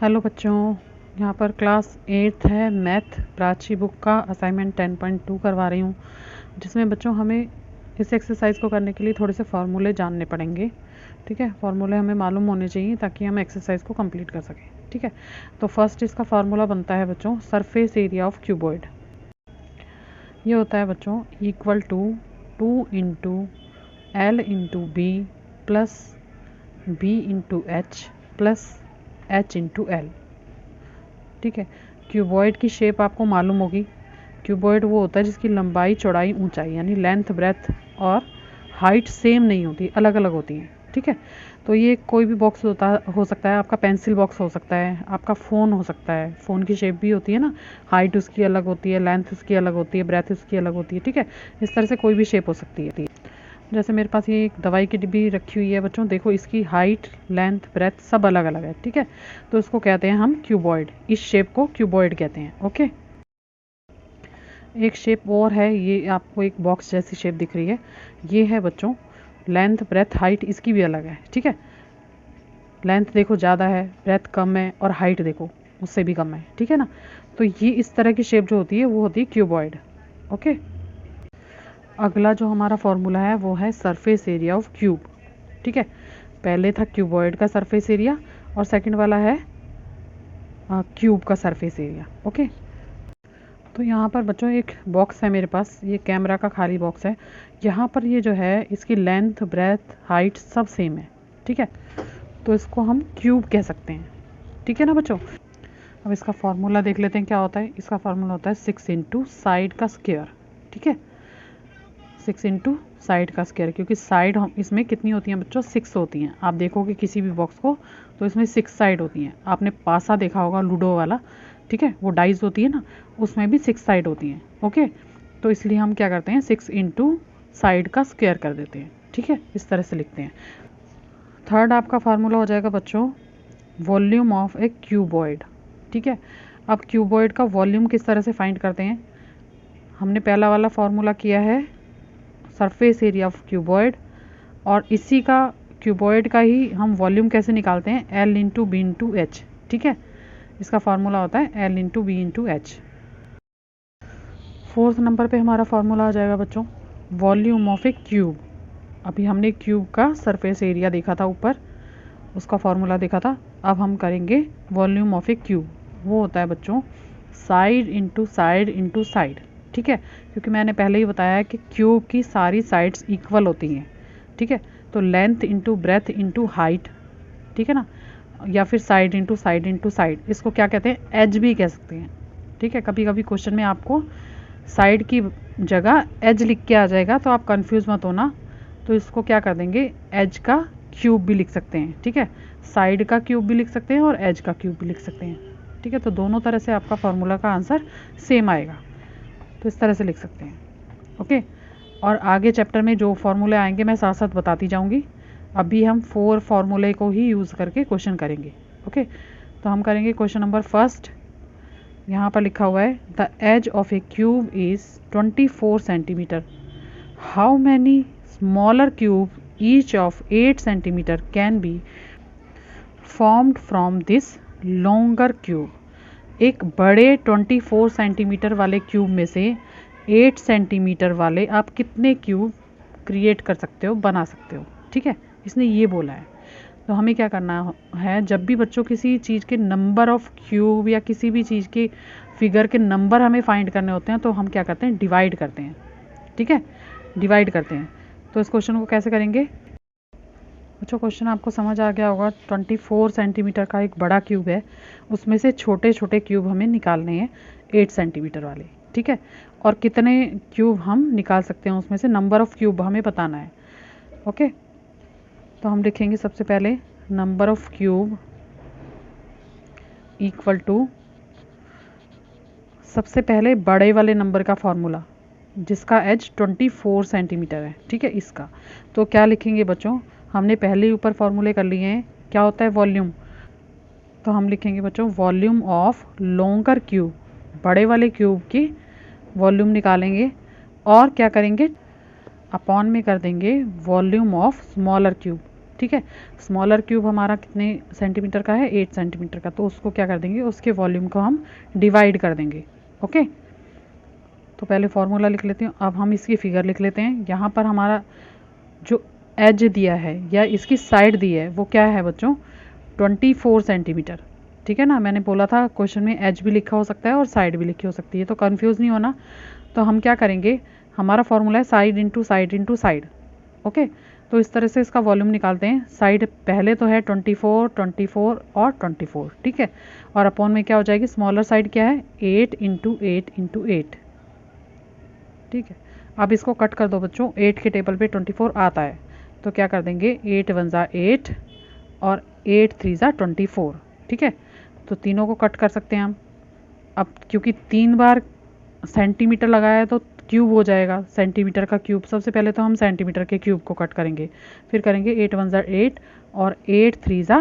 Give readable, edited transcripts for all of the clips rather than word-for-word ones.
Hello बच्चों, यहाँ पर क्लास 8th है मैथ प्राची बुक का असाइनमेंट 10.2 करवा रही हूँ, जिसमें बच्चों हमें इस एक्सरसाइज को करने के लिए थोड़े से फार्मूले जानने पड़ेंगे। ठीक है, फार्मूले हमें मालूम होने चाहिए ताकि हम एक्सरसाइज को कंप्लीट कर सकें। ठीक है, तो फर्स्ट इसका फार्मूला बनता है बच्चों सरफेस एरिया ऑफ क्यूबॉइड। ये होता है बच्चों equal to 2 into l into b plus b into h plus h into l. ठीक है, क्यूबॉइड की शेप आपको मालूम होगी। क्यूबॉइड वो होता है जिसकी लंबाई चौड़ाई ऊंचाई यानी लेंथ ब्रेथ और हाइट सेम नहीं होती, अलग अलग होती है। ठीक है, तो ये कोई भी बॉक्स हो सकता है, आपका पेंसिल बॉक्स हो सकता है, आपका फ़ोन हो सकता है। फ़ोन की शेप भी होती है ना, हाइट उसकी अलग होती है, लेंथ उसकी अलग होती है, ब्रेथ उसकी अलग होती है। ठीक है, इस तरह से कोई भी शेप हो सकती है। जैसे मेरे पास ये एक दवाई की डिब्बी रखी हुई है बच्चों, देखो इसकी हाइट लेंथ ब्रेथ सब अलग अलग है। ठीक है, तो इसको कहते हैं हम क्यूबॉइड, इस शेप को क्यूबॉइड कहते हैं। ओके, एक शेप और है, ये आपको एक बॉक्स जैसी शेप दिख रही है, ये है बच्चों लेंथ ब्रेथ हाइट इसकी भी अलग है। ठीक है, लेंथ देखो ज़्यादा है, ब्रेथ कम है और हाइट देखो उससे भी कम है। ठीक है ना, तो ये इस तरह की शेप जो होती है वो होती है क्यूबॉइड। ओके, अगला जो हमारा फॉर्मूला है वो है सरफेस एरिया ऑफ क्यूब। ठीक है, पहले था क्यूबॉइड का सरफेस एरिया और सेकंड वाला है क्यूब का सरफेस एरिया। ओके, तो यहाँ पर बच्चों एक बॉक्स है मेरे पास, ये कैमरा का खाली बॉक्स है। यहाँ पर ये जो है इसकी लेंथ ब्रेथ हाइट सब सेम है। ठीक है, तो इसको हम क्यूब कह सकते हैं। ठीक है ना बच्चों, अब इसका फार्मूला देख लेते हैं क्या होता है। इसका फार्मूला होता है 6 इंटू साइड का स्क्वायर। ठीक है, 6 इंटू साइड का स्क्वायर, क्योंकि साइड हम इसमें कितनी होती हैं बच्चों, 6 होती हैं। आप देखोगे किसी भी बॉक्स को तो इसमें 6 साइड होती हैं। आपने पासा देखा होगा लूडो वाला, ठीक है, वो डाइस होती है ना, उसमें भी 6 साइड होती हैं। ओके, तो इसलिए हम क्या करते हैं 6 इंटू साइड का स्क्वायर कर देते हैं। ठीक है, इस तरह से लिखते हैं। थर्ड आपका फार्मूला हो जाएगा बच्चों वॉल्यूम ऑफ ए क्यूबॉइड। ठीक है, अब क्यूबॉइड का वॉल्यूम किस तरह से फाइंड करते हैं, हमने पहला वाला फार्मूला किया है सरफेस एरिया ऑफ क्यूबॉइड, और इसी का क्यूबॉइड का ही हम वॉल्यूम कैसे निकालते हैं, l into b into h. ठीक है, इसका फार्मूला होता है l into b into h. Fourth number पे हमारा फार्मूला आ जाएगा बच्चों वॉल्यूम ऑफ ए क्यूब। अभी हमने क्यूब का सरफेस एरिया देखा था ऊपर, उसका फार्मूला देखा था। अब हम करेंगे वॉल्यूम ऑफ ए क्यूब, वो होता है बच्चों side into side into side. ठीक है, क्योंकि मैंने पहले ही बताया है कि क्यूब की सारी साइड्स इक्वल होती हैं। ठीक है, तो length into breadth into height, ठीक है ना, या फिर side into side into side, इसको क्या कहते हैं, एज भी कह सकते हैं। ठीक है, कभी कभी क्वेश्चन में आपको साइड की जगह एज लिख के आ जाएगा, तो आप कंफ्यूज मत होना। तो इसको क्या कर देंगे, एज का क्यूब भी लिख सकते हैं। ठीक है, साइड का क्यूब भी लिख सकते हैं और एज का क्यूब भी लिख सकते हैं। ठीक है, तो दोनों तरह से आपका फार्मूला का आंसर सेम आएगा, तो इस तरह से लिख सकते हैं। ओके, और आगे चैप्टर में जो फार्मूले आएंगे मैं साथ साथ बताती जाऊंगी। अभी हम 4 फार्मूले को ही यूज़ करके क्वेश्चन करेंगे। ओके, तो हम करेंगे क्वेश्चन नंबर फर्स्ट। यहाँ पर लिखा हुआ है the edge of a cube is 24 centimetre, how many smaller cube each of 8 centimetre can be formed from this longer cube. एक बड़े 24 सेंटीमीटर वाले क्यूब में से 8 सेंटीमीटर वाले आप कितने क्यूब क्रिएट कर सकते हो, बना सकते हो। ठीक है, इसने ये बोला है। तो हमें क्या करना है, जब भी बच्चों किसी चीज़ के नंबर ऑफ क्यूब या किसी भी चीज़ के फिगर के नंबर हमें फाइंड करने होते हैं, तो हम क्या करते हैं, डिवाइड करते हैं। ठीक है, डिवाइड करते हैं। तो इस क्वेश्चन को कैसे करेंगे बच्चों, क्वेश्चन आपको समझ आ गया होगा। 24 सेंटीमीटर का एक बड़ा क्यूब है, उसमें से छोटे छोटे क्यूब हमें निकालने हैं 8 सेंटीमीटर वाले। ठीक है, और कितने क्यूब हम निकाल सकते हैं उसमें से, नंबर ऑफ क्यूब हमें बताना है। ओके, तो हम लिखेंगे सबसे पहले number of cube equal to, सबसे पहले बड़े वाले नंबर का फॉर्मूला जिसका एज 24 सेंटीमीटर है। ठीक है, इसका तो क्या लिखेंगे बच्चों, हमने पहले ही ऊपर फॉर्मूले कर लिए हैं, क्या होता है वॉल्यूम। तो हम लिखेंगे बच्चों वॉल्यूम ऑफ लॉन्गर क्यूब, बड़े वाले क्यूब की वॉल्यूम निकालेंगे, और क्या करेंगे, अपॉन में कर देंगे वॉल्यूम ऑफ स्मॉलर क्यूब। ठीक है। स्मॉलर क्यूब हमारा कितने सेंटीमीटर का है, 8 सेंटीमीटर का, तो उसको क्या कर देंगे, उसके वॉल्यूम को हम डिवाइड कर देंगे। ओके, तो पहले फॉर्मूला लिख लेती हूँ। अब हम इसकी फिगर लिख लेते हैं। यहाँ पर हमारा जो एज दिया है या इसकी साइड दी है वो क्या है बच्चों, 24 सेंटीमीटर। ठीक है ना, मैंने बोला था क्वेश्चन में एज भी लिखा हो सकता है और साइड भी लिखी हो सकती है, तो कंफ्यूज नहीं होना। तो हम क्या करेंगे, हमारा फॉर्मूला है side into side into side. Okay, तो इस तरह से इसका वॉल्यूम निकालते हैं। साइड पहले तो है 24, 24 और 24, ठीक है, और अपॉन में क्या हो जाएगी, स्मॉलर साइड क्या है, 8 इंटू 8 इंटू 8, ठीक है। अब इसको कट कर दो बच्चों, 8 के टेबल पे 24 आता है, तो क्या कर देंगे, 8 वन ज़ा 8 और 8 थ्री ज़ा 24, ठीक है। तो तीनों को कट कर सकते हैं हम। अब क्योंकि 3 बार सेंटीमीटर लगाया है तो क्यूब हो जाएगा, सेंटीमीटर का क्यूब। सबसे पहले तो हम सेंटीमीटर के क्यूब को कट करेंगे, फिर करेंगे 8 वन ज़ा 8 और 8 थ्री ज़ा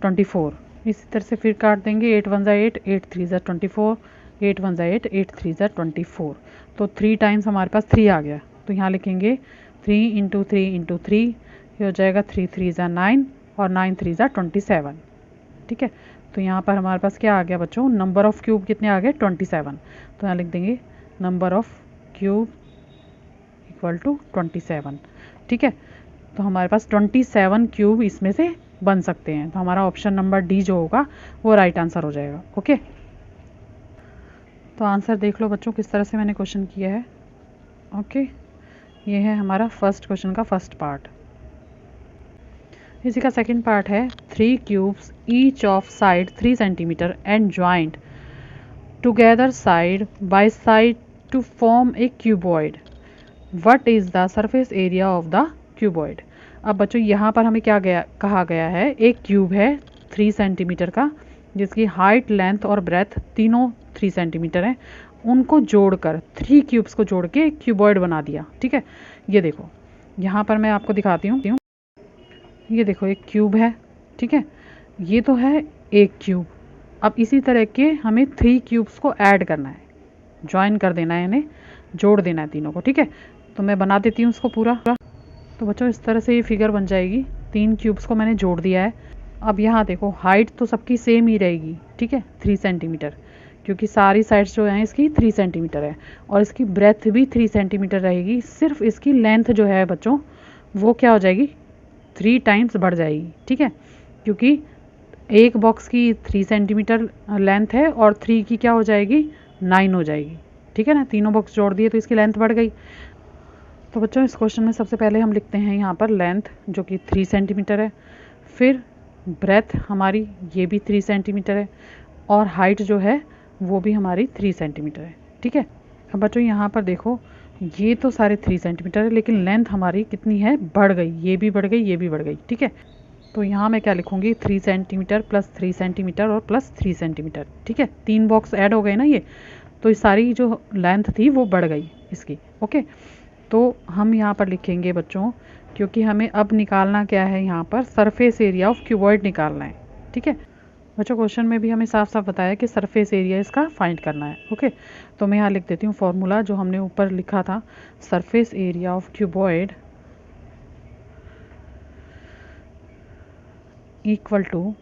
24। इसी तरह से फिर काट देंगे, 8 वन ज़ा 8, 8 थ्री ज़ा 24, 8 वन ज़ा 8, 8 थ्री ज़ा 24। तो 3 टाइम्स हमारे पास 3 आ गया, तो यहाँ लिखेंगे 3 इंटू 3 इंटू 3, ये हो जाएगा 3 थ्री ज़ा 9 और 9 थ्री ज़ा 27, ठीक है। तो यहाँ पर हमारे पास क्या आ गया बच्चों, नंबर ऑफ़ क्यूब कितने आ गए, 27। तो यहाँ लिख देंगे number of cube equal to 27, ठीक है। तो हमारे पास 27 क्यूब इसमें से बन सकते हैं, तो हमारा ऑप्शन नंबर डी जो होगा वो राइट आंसर हो जाएगा। ओके, तो आंसर देख लो बच्चों किस तरह से मैंने क्वेश्चन किया है। ओके, ये है हमारा फर्स्ट क्वेश्चन का फर्स्ट पार्ट। इसी का सेकंड पार्ट है, 3 cubes each of side 3 centimetre and joint together side by side to form a cuboid, what is the surface area of the cuboid. अब बच्चों यहाँ पर हमें क्या कहा गया है, एक क्यूब है 3 सेंटीमीटर का, जिसकी हाइट, लेंथ और ब्रेथ तीनों 3 सेंटीमीटर है, उनको जोड़कर 3 क्यूब्स को जोड़ के एक क्यूबॉइड बना दिया, ठीक है। ये देखो, यहाँ पर मैं आपको दिखाती हूँ, ये देखो एक क्यूब है, ठीक है, ये तो है एक क्यूब। अब इसी तरह के हमें 3 क्यूब्स को ऐड करना है, ज्वाइन कर देना है, इन्हें जोड़ देना है तीनों को, ठीक है। तो मैं बना देती हूँ इसको पूरा। तो बच्चों इस तरह से ये फिगर बन जाएगी, 3 क्यूब्स को मैंने जोड़ दिया है। अब यहाँ देखो, हाइट तो सबकी सेम ही रहेगी, ठीक है, 3 सेंटीमीटर, क्योंकि सारी साइड्स जो हैं इसकी 3 सेंटीमीटर है, और इसकी ब्रेथ भी 3 सेंटीमीटर रहेगी। सिर्फ इसकी लेंथ जो है बच्चों वो क्या हो जाएगी, 3 टाइम्स बढ़ जाएगी, ठीक है, क्योंकि एक बॉक्स की 3 सेंटीमीटर लेंथ है और 3 की क्या हो जाएगी, 9 हो जाएगी, ठीक है ना। तीनों बॉक्स जोड़ दिए तो इसकी लेंथ बढ़ गई। तो बच्चों इस क्वेश्चन में सबसे पहले हम लिखते हैं यहाँ पर लेंथ जो कि 3 सेंटीमीटर है, फिर ब्रेथ हमारी ये भी 3 सेंटीमीटर है, और हाइट जो है वो भी हमारी 3 सेंटीमीटर है, ठीक है। अब बच्चों यहाँ पर देखो, ये तो सारे 3 सेंटीमीटर है, लेकिन लेंथ हमारी कितनी है, बढ़ गई, ये भी बढ़ गई, ये भी बढ़ गई, ठीक है। तो यहाँ मैं क्या लिखूँगी, 3 सेंटीमीटर प्लस 3 सेंटीमीटर और प्लस 3 सेंटीमीटर, ठीक है। 3 बॉक्स ऐड हो गए ना ये, तो सारी जो लेंथ थी वो बढ़ गई इसकी। ओके, तो हम यहाँ पर लिखेंगे बच्चों, क्योंकि हमें अब निकालना क्या है, यहाँ पर सरफेस एरिया ऑफ क्यूबॉइड निकालना है, ठीक है। बच्चों क्वेश्चन में भी हमें साफ साफ बताया कि सरफेस एरिया इसका फाइंड करना है। ओके, तो मैं यहाँ लिख देती हूँ फॉर्मूला जो हमने ऊपर लिखा था, surface area of cuboid equal to,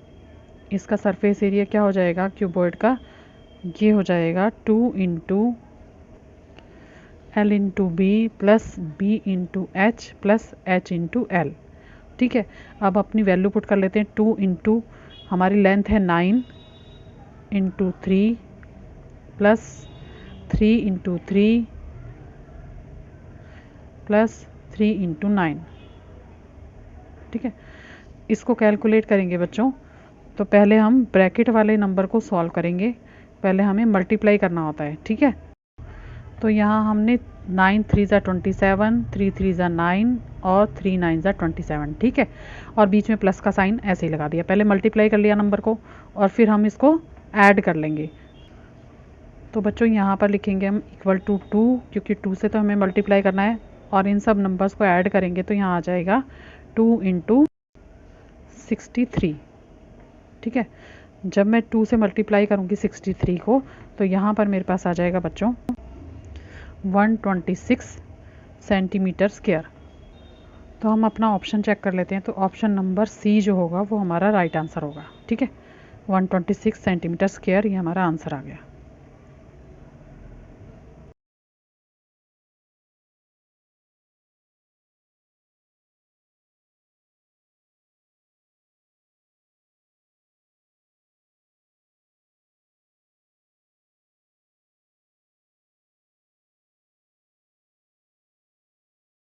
इसका सरफेस एरिया क्या हो जाएगा क्यूबॉइड का, ये हो जाएगा 2 into l into b plus b into h plus h into l, ठीक है। अब अपनी वैल्यू पुट कर लेते हैं, 2 इंटू हमारी लेंथ है 9 into 3 plus 3 into 3 plus 3 into 9, ठीक है। इसको कैलकुलेट करेंगे बच्चों, तो पहले हम ब्रैकेट वाले नंबर को सॉल्व करेंगे, पहले हमें मल्टीप्लाई करना होता है, ठीक है। तो यहाँ हमने 9 3 ज़ा 27, 3 3 ज़ा 9 और 3 9 ज़ा 27, ठीक है, और बीच में प्लस का साइन ऐसे ही लगा दिया। पहले मल्टीप्लाई कर लिया नंबर को और फिर हम इसको ऐड कर लेंगे। तो बच्चों यहाँ पर लिखेंगे हम इक्वल टू 2, क्योंकि 2 से तो हमें मल्टीप्लाई करना है, और इन सब नंबर्स को ऐड करेंगे तो यहाँ आ जाएगा 2 इंटू 63, ठीक है। जब मैं 2 से मल्टीप्लाई करूँगी 63 को, तो यहाँ पर मेरे पास आ जाएगा बच्चों 126 सेंटीमीटर स्क्वायर। तो हम अपना ऑप्शन चेक कर लेते हैं। तो ऑप्शन नंबर सी जो होगा वो हमारा राइट आंसर होगा। ठीक है, 126 सेंटीमीटर स्क्वायर ये हमारा आंसर आ गया।